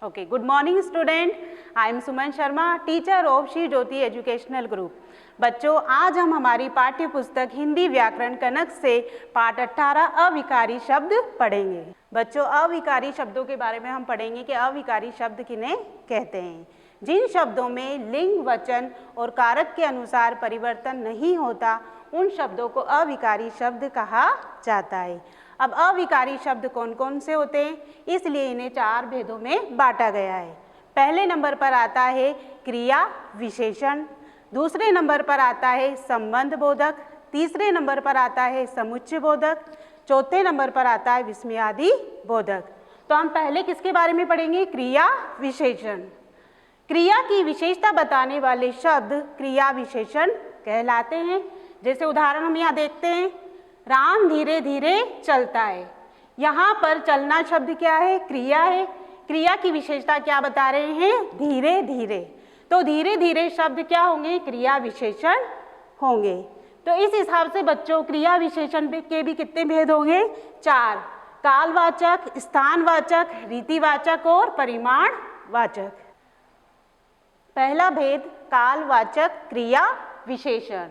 Okay, good morning student. I am Suman Sharma, teacher of Shri Jyoti Educational Group. बच्चों, आज हम हमारी पाठ्य पुस्तक हिंदी व्याकरण कनक से पाठ 18 अविकारी शब्द पढ़ेंगे। बच्चों, अविकारी शब्दों के बारे में हम पढ़ेंगे कि अविकारी शब्द किन्हें कहते हैं। जिन शब्दों में लिंग, वचन और कारक के अनुसार परिवर्तन नहीं होता उन शब्दों को अविकारी शब्द कहा जाता है। अब अविकारी शब्द कौन कौन से होते हैं, इसलिए इन्हें 4 भेदों में बांटा गया है। पहले नंबर पर आता है क्रिया विशेषण, दूसरे नंबर पर आता है संबंध बोधक, तीसरे नंबर पर आता है समुच्चय बोधक, चौथे नंबर पर आता है विस्मयादि बोधक। तो हम पहले किसके बारे में पढ़ेंगे? क्रिया विशेषण। क्रिया की विशेषता बताने वाले शब्द क्रिया विशेषण कहलाते हैं। जैसे उदाहरण हम यहाँ देखते हैं, राम धीरे धीरे चलता है। यहाँ पर चलना शब्द क्या है? क्रिया है। क्रिया की विशेषता क्या बता रहे हैं? धीरे धीरे। तो धीरे धीरे शब्द क्या होंगे? क्रिया विशेषण होंगे। तो इस हिसाब से बच्चों क्रिया विशेषण के भी कितने भेद होंगे? 4। कालवाचक, स्थानवाचक, रीतिवाचक और परिमाणवाचक। पहला भेद कालवाचक क्रिया विशेषण।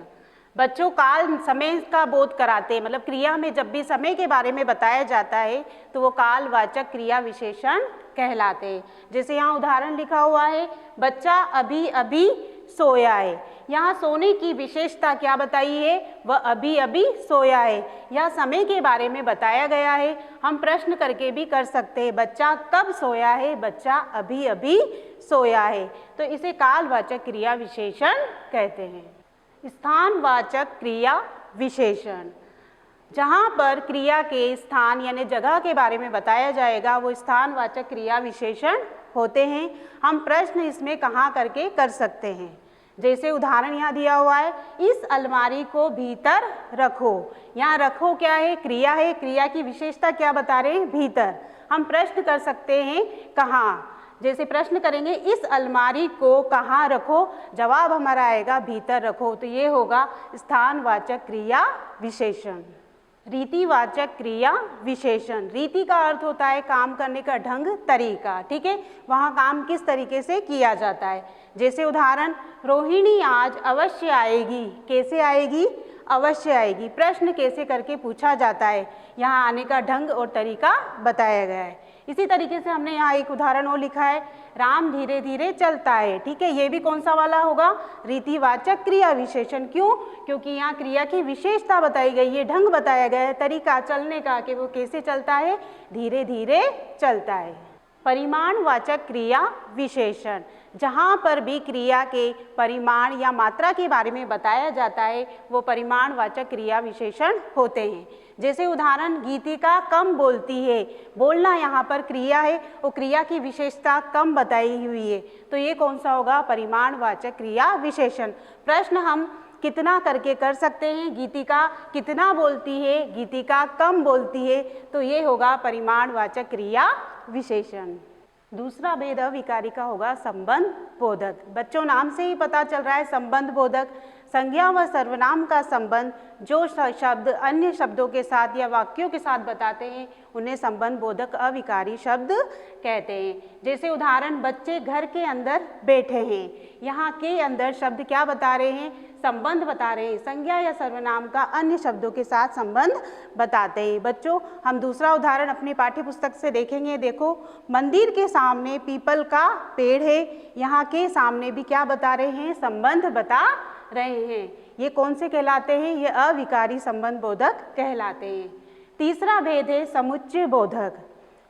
बच्चों, काल समय का बोध कराते हैं, मतलब क्रिया में जब भी समय के बारे में बताया जाता है तो वो कालवाचक क्रिया विशेषण कहलाते हैं। जैसे यहाँ उदाहरण लिखा हुआ है, बच्चा अभी अभी सोया है। यहाँ सोने की विशेषता क्या बताई है? वह अभी अभी सोया है। यह समय के बारे में बताया गया है। हम प्रश्न करके भी कर सकते हैं, बच्चा कब सोया है? बच्चा अभी अभी सोया है। तो इसे कालवाचक क्रिया विशेषण कहते हैं। स्थानवाचक क्रिया विशेषण, जहाँ पर क्रिया के स्थान यानी जगह के बारे में बताया जाएगा वो स्थानवाचक क्रिया विशेषण होते हैं। हम प्रश्न इसमें कहाँ करके कर सकते हैं। जैसे उदाहरण यहाँ दिया हुआ है, इस अलमारी को भीतर रखो। यहाँ रखो क्या है? क्रिया है। क्रिया की विशेषता क्या बता रहे हैं? भीतर। हम प्रश्न कर सकते हैं कहाँ। जैसे प्रश्न करेंगे, इस अलमारी को कहाँ रखो? जवाब हमारा आएगा भीतर रखो। तो ये होगा स्थानवाचक क्रिया विशेषण। रीतिवाचक क्रिया विशेषण। रीति का अर्थ होता है काम करने का ढंग, तरीका। ठीक है, वहाँ काम किस तरीके से किया जाता है। जैसे उदाहरण, रोहिणी आज अवश्य आएगी। कैसे आएगी? अवश्य आएगी। प्रश्न कैसे करके पूछा जाता है, यहाँ आने का ढंग और तरीका बताया गया है। इसी तरीके से हमने यहाँ एक उदाहरण और लिखा है, राम धीरे धीरे चलता है। ठीक है, ये भी कौन सा वाला होगा? रीतिवाचक क्रिया विशेषण। क्यों? क्योंकि यहाँ क्रिया की विशेषता बताई गई है, ढंग बताया गया है, तरीका चलने का कि वो कैसे चलता है, धीरे धीरे चलता है। परिमाणवाचक क्रिया विशेषण, जहाँ पर भी क्रिया के परिमाण या मात्रा के बारे में बताया जाता है वो परिमाणवाचक क्रिया विशेषण होते हैं। जैसे उदाहरण, गीतिका कम बोलती है। बोलना यहाँ पर क्रिया है और क्रिया की विशेषता कम बताई हुई है। तो ये कौन सा होगा? परिमाणवाचक क्रिया विशेषण। प्रश्न हम कितना करके कर सकते हैं, गीतिका कितना बोलती है, गीतिका कम बोलती है। तो ये होगा परिमाणवाचक क्रिया विशेषण। दूसरा भेद अविकारी का होगा संबंध बोधक। बच्चों, नाम से ही पता चल रहा है संबंध बोधक। संज्ञा व सर्वनाम का संबंध जो शब्द अन्य शब्दों के साथ या वाक्यों के साथ बताते हैं उन्हें संबंध बोधक अविकारी शब्द कहते हैं। जैसे उदाहरण, बच्चे घर के अंदर बैठे हैं। यहाँ के अंदर शब्द क्या बता रहे हैं? संबंध बता रहे हैं। संज्ञा या सर्वनाम का अन्य शब्दों के साथ संबंध बताते हैं। बच्चों, हम दूसरा उदाहरण अपनी पाठ्य पुस्तक से देखेंगे। देखो, मंदिर के सामने पीपल का पेड़ है। यहाँ के सामने भी क्या बता रहे हैं? संबंध बता रहे हैं। ये कौन से कहलाते हैं? ये अविकारी संबंध बोधक कहलाते हैं। तीसरा भेद है समुच्चय बोधक।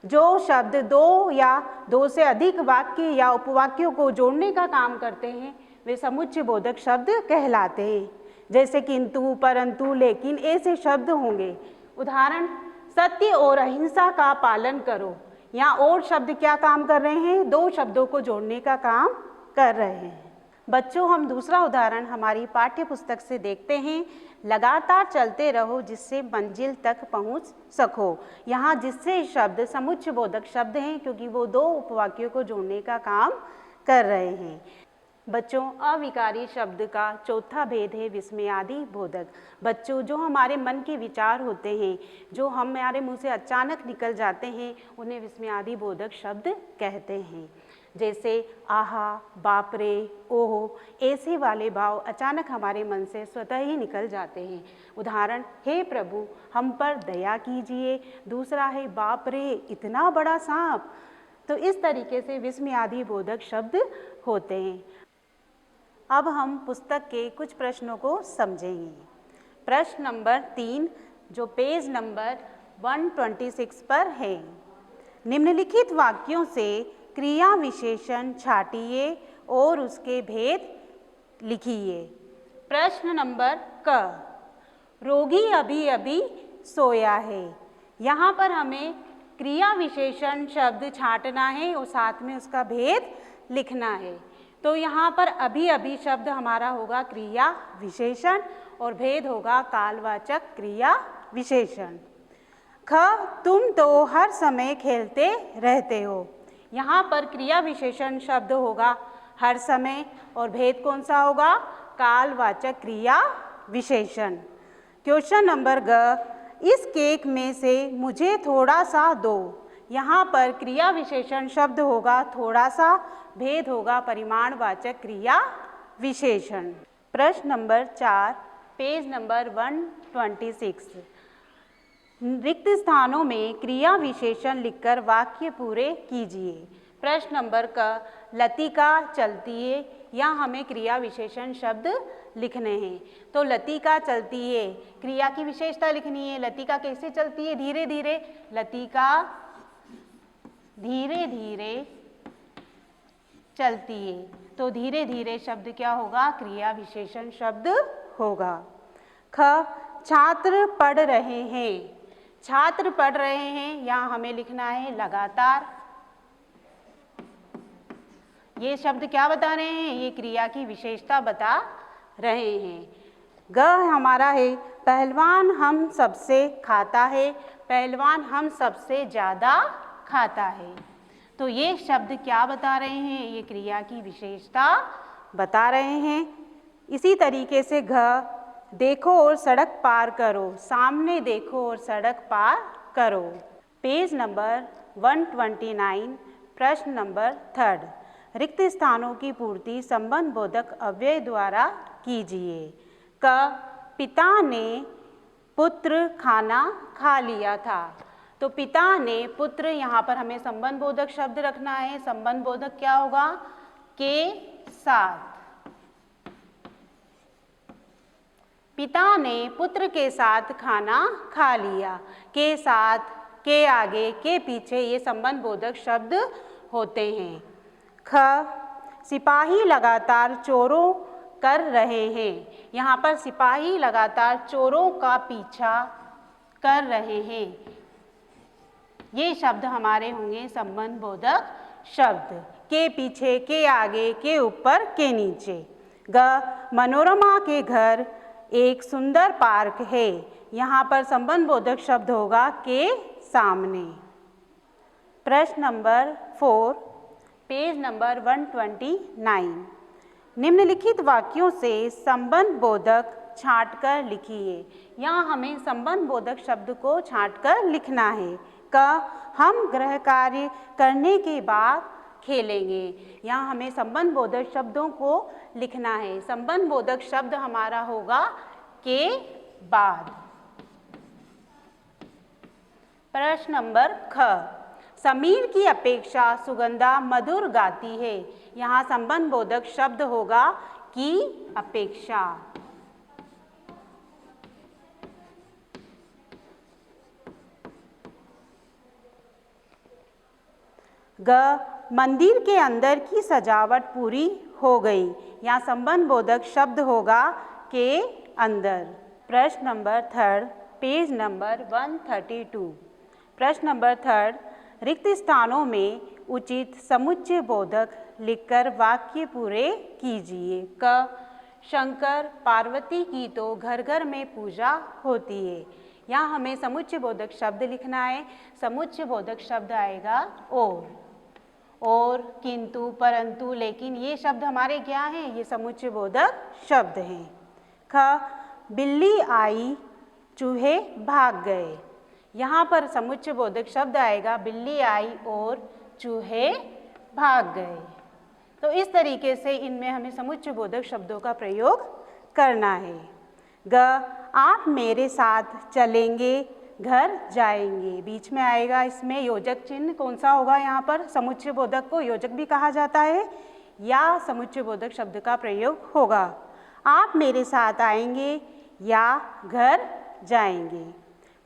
जो शब्द 2 या 2 से अधिक वाक्य या उपवाक्यों को जोड़ने का काम करते हैं वे समुच्चय बोधक शब्द कहलाते हैं। जैसे किंतु, परंतु, लेकिन ऐसे शब्द होंगे। उदाहरण, सत्य और अहिंसा का पालन करो। यहाँ और शब्द क्या काम कर रहे हैं? 2 शब्दों को जोड़ने का काम कर रहे हैं। बच्चों, हम दूसरा उदाहरण हमारी पाठ्य पुस्तक से देखते हैं। लगातार चलते रहो जिससे मंजिल तक पहुंच सको। यहाँ जिससे शब्द समुच्चय बोधक शब्द हैं क्योंकि वो 2 उपवाक्यों को जोड़ने का काम कर रहे हैं। बच्चों, अविकारी शब्द का चौथा भेद है विस्मयादि बोधक। बच्चों, जो हमारे मन के विचार होते हैं, जो हमारे मुंह से अचानक निकल जाते हैं, उन्हें विस्मयादि बोधक शब्द कहते हैं। जैसे आहा, बाप रे, ओह, ऐसे वाले भाव अचानक हमारे मन से स्वतः ही निकल जाते हैं। उदाहरण, हे प्रभु हम पर दया कीजिए। दूसरा है बाप रे, इतना बड़ा सांप। तो इस तरीके से विस्मयादि बोधक शब्द होते हैं। अब हम पुस्तक के कुछ प्रश्नों को समझेंगे। प्रश्न नंबर 3 जो पेज नंबर 126 पर है। निम्नलिखित वाक्यों से क्रिया विशेषण छाटिए और उसके भेद लिखिए। प्रश्न नंबर क, रोगी अभी अभी सोया है। यहाँ पर हमें क्रिया विशेषण शब्द छाटना है और साथ में उसका भेद लिखना है। तो यहाँ पर अभी अभी शब्द हमारा होगा क्रिया विशेषण और भेद होगा कालवाचक क्रिया विशेषण। ख, तुम तो हर समय खेलते रहते हो। यहाँ पर क्रिया विशेषण शब्द होगा हर समय और भेद कौन सा होगा? कालवाचक क्रिया विशेषण। क्वेश्चन नंबर ग, इस केक में से मुझे थोड़ा सा दो। यहाँ पर क्रिया विशेषण शब्द होगा थोड़ा सा, भेद होगा परिमाणवाचक क्रिया विशेषण। प्रश्न नंबर 4 पेज नंबर 126। रिक्त स्थानों में क्रिया विशेषण लिखकर वाक्य पूरे कीजिए। प्रश्न नंबर क, लतिका चलती है। यहाँ हमें क्रिया विशेषण शब्द लिखने हैं। तो लतिका चलती है, क्रिया की विशेषता लिखनी है। लतिका कैसे चलती है? धीरे धीरे। लतिका धीरे धीरे चलती है। तो धीरे धीरे शब्द क्या होगा? क्रिया विशेषण शब्द होगा। ख, छात्र पढ़ रहे हैं। छात्र पढ़ रहे हैं, यहाँ हमें लिखना है लगातार। ये शब्द क्या बता रहे हैं? ये क्रिया की विशेषता बता रहे हैं। ग हमारा है पहलवान हम सबसे खाता है। पहलवान हम सबसे ज़्यादा खाता है। तो ये शब्द क्या बता रहे हैं? ये क्रिया की विशेषता बता रहे हैं। इसी तरीके से घ, देखो और सड़क पार करो। सामने देखो और सड़क पार करो। पेज नंबर 129 प्रश्न नंबर 3, रिक्त स्थानों की पूर्ति संबंध बोधक अव्यय द्वारा कीजिए। क, पिता ने पुत्र खाना खा लिया था। तो पिता ने पुत्र, यहाँ पर हमें संबंध बोधक शब्द रखना है। संबंध बोधक क्या होगा? के साथ। पिता ने पुत्र के साथ खाना खा लिया। के साथ, के आगे, के पीछे ये संबंध बोधक शब्द होते हैं। ख, सिपाही लगातार चोरों कर रहे हैं। यहाँ पर सिपाही लगातार चोरों का पीछा कर रहे हैं। ये शब्द हमारे होंगे संबंध बोधक शब्द। के पीछे, के आगे, के ऊपर, के नीचे। ग, मनोरमा के घर एक सुंदर पार्क है। यहाँ पर संबंध बोधक शब्द होगा के सामने। प्रश्न नंबर 4 पेज नंबर 129। निम्नलिखित वाक्यों से संबंध बोधक छांटकर लिखिए। यहाँ हमें संबंध बोधक शब्द को छांटकर लिखना है। क, हम गृह कार्य करने के बाद खेलेंगे। यहाँ हमें संबंध बोधक शब्दों को लिखना है। संबंध बोधक शब्द हमारा होगा के बाद। प्रश्न नंबर ख, समीर की अपेक्षा सुगंधा मधुर गाती है। यहाँ संबंध बोधक शब्द होगा की अपेक्षा। ग, मंदिर के अंदर की सजावट पूरी हो गई। यहाँ संबंध बोधक शब्द होगा के अंदर। प्रश्न नंबर 3 पेज नंबर 132। प्रश्न नंबर 3, रिक्त स्थानों में उचित समुच्चय बोधक लिखकर वाक्य पूरे कीजिए। क, शंकर पार्वती की तो घर घर में पूजा होती है। यहाँ हमें समुच्चय बोधक शब्द लिखना है। समुच्चय बोधक शब्द आएगा और, किंतु, परंतु, लेकिन ये शब्द हमारे क्या हैं? ये समुच्चय बोधक शब्द हैं। ख, बिल्ली आई, चूहे भाग गए। यहाँ पर समुच्चय बोधक शब्द आएगा बिल्ली आई और चूहे भाग गए। तो इस तरीके से इनमें हमें समुच्चय बोधक शब्दों का प्रयोग करना है। ग, आप मेरे साथ चलेंगे, घर जाएंगे। बीच में आएगा इसमें योजक चिन्ह। कौन सा होगा? यहाँ पर समुच्चय बोधक को योजक भी कहा जाता है या समुच्चय बोधक शब्द का प्रयोग होगा। आप मेरे साथ आएंगे या घर जाएंगे।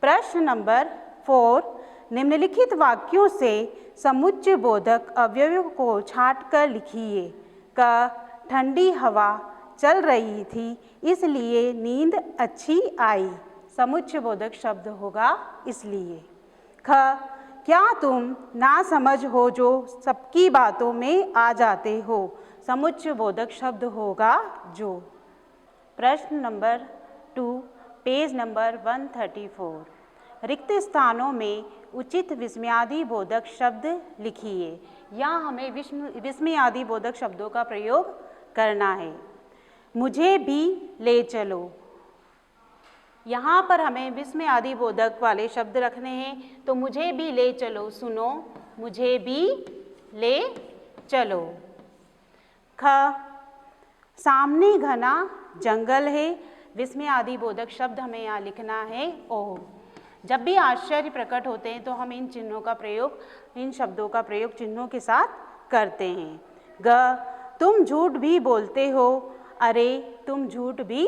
प्रश्न नंबर 4, निम्नलिखित वाक्यों से समुच्चय बोधक अवयवों को छांटकर लिखिए। क, ठंडी हवा चल रही थी इसलिए नींद अच्छी आई। समुच्चय बोधक शब्द होगा इसलिए। ख, क्या तुम नासमझ हो जो सबकी बातों में आ जाते हो। समुच्चय बोधक शब्द होगा जो। प्रश्न नंबर 2, पेज नंबर 134, रिक्त स्थानों में उचित विस्मयादि बोधक शब्द लिखिए। यहाँ हमें विस्मयादि बोधक शब्दों का प्रयोग करना है। मुझे भी ले चलो। यहाँ पर हमें विस्मयादि बोधक वाले शब्द रखने हैं। तो मुझे भी ले चलो, सुनो, मुझे भी ले चलो। ख, सामने घना जंगल है। विस्मयादि बोधक शब्द हमें यहाँ लिखना है ओह। जब भी आश्चर्य प्रकट होते हैं तो हम इन चिन्हों का प्रयोग, इन शब्दों का प्रयोग चिन्हों के साथ करते हैं। ग, तुम झूठ भी बोलते हो। अरे तुम झूठ भी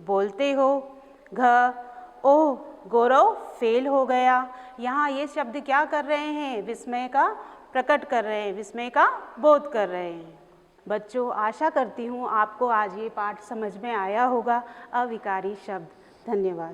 बोलते हो। घ, ओह गौरव फेल हो गया। यहाँ ये शब्द क्या कर रहे हैं? विस्मय का प्रकट कर रहे हैं, विस्मय का बोध कर रहे हैं। बच्चों, आशा करती हूँ आपको आज ये पाठ समझ में आया होगा। अविकारी शब्द। धन्यवाद।